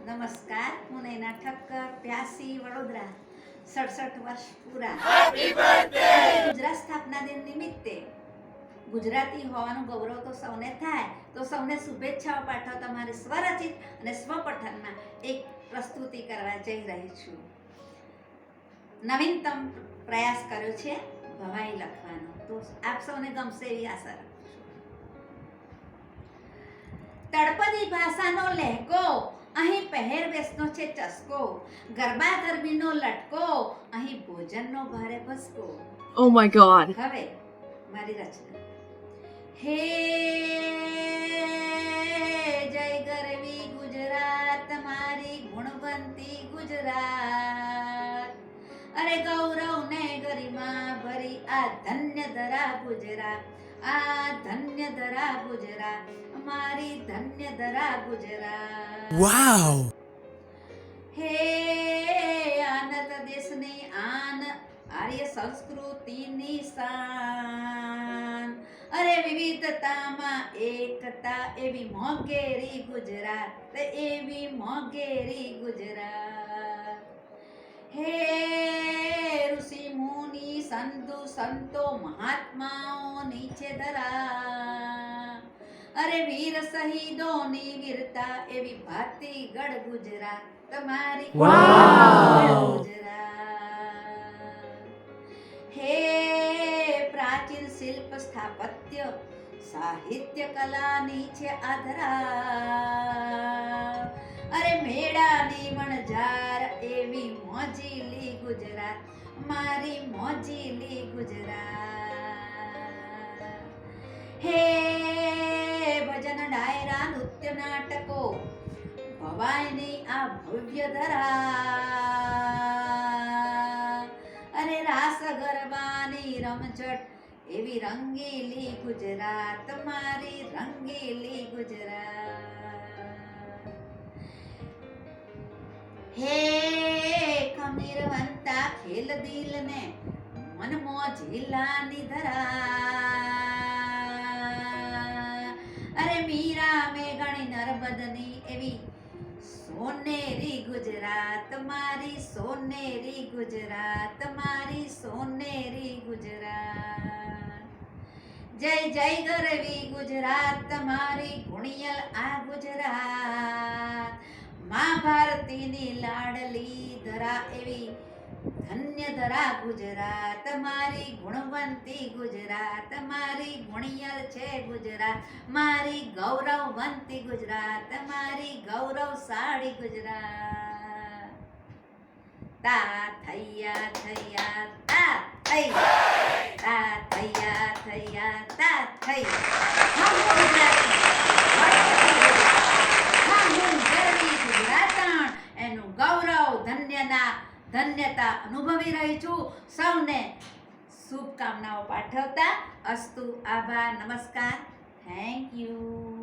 નમસ્કાર, હું નૈના ઠક્કર, 82 વડોદરા, 67 વર્ષ પૂરા. ગુજરાત સ્થાપના દિન નિમિત્તે ગુજરાતી હોવાનું ગૌરવ તો સૌને થાય, તો સૌને શુભેચ્છાઓ પાઠવતા મારી સ્વરચિત અને સ્વપઠનમાં એક પ્રસ્તુતિ કરવા જઈ રહી છું. નવીનતમ પ્રયાસ કર્યો છે ભવાઈ લખવાનો, તો આપ સૌને ગમશે એવી આશા રાખું છું. તળપદી ભાષાનો લહેકો, અહીં પહેરવેશનો છે ચસ્કો, ગરબા ગરબીનો લટકો, અહીં ભોજનનો ભારે ભસકો. Oh my god. હવે મારી રચના. હે જય ગરવી ગુજરાત, મારી ગુણવંતી ગુજરાત, અરે ગૌરવ ને ગરિમા ભરી આ ધન્ય ધરા ગુજરાત, આ ધન્ય ધરા ગુજરાત, મારી ધન્ય ધરા ગુજરાત. Wow. હે આનંદ દેશની આન, આર્ય સંસ્કૃતિની શાન, અરે વિવિધતામાં એકતા, એવી મોંઘેરી ગુજરાત, એવી મોંઘેરી ગુજરાત. હે ઋષિ મુનિ સંતો મહાત્માઓની છે ધરા, અરે વીર શહીદોની વીરતા, એવી ભાતીગઢ ગુજરાત, તમારી ગુજરાત. હે પ્રાચીન શિલ્પ સ્થાપત્ય સાહિત્ય કલાની છે આધરા, અરે મેળાની વણઝાર, એવી મોજીલી ગુજરાત, મારી મોજીલી ગુજરાત. હે ભજન ડાયરા નૃત્ય નાટકો, ભવાઈની આ ભવ્ય ધરા, અરે રાસ ગરબાની રમઝટ, એવી રંગીલી ગુજરાત, મારી રંગીલી ગુજરાત. હે ખમીરવંતા ખેલ દિલ ને મન મોજીલાની ધરા, અરે મીરા મેઘણી નર્મદની, એવી સોનેરી ગુજરાત, મારી સોનેરી ગુજરાત, મારી સોનેરી ગુજરાત. જય જય ગરવી ગુજરાત, તમારી ગુણિયલ આ ગુજરાત, મા ભારતીની લાડલી ધરા, એવી ધન્ય ધરા ગુજરાત, મારી ગુણવંતી ગુજરાત, મારી ગુણિયલ છે ગુજરાત, મારી ગૌરવવંતી ગુજરાત, મારી ગૌરવશાળી ગુજરાત. તા થૈયા થૈયા તા થઈ, તા થૈયા થૈયા તા થઈ. હું ગરવી ગુજરાતણ, એનું ગૌરવ ધન્યતા અનુભવી રહી છું. સૌને શુભકામનાઓ પાઠવતા અસ્તુ. આભાર. નમસ્કાર. Thank you.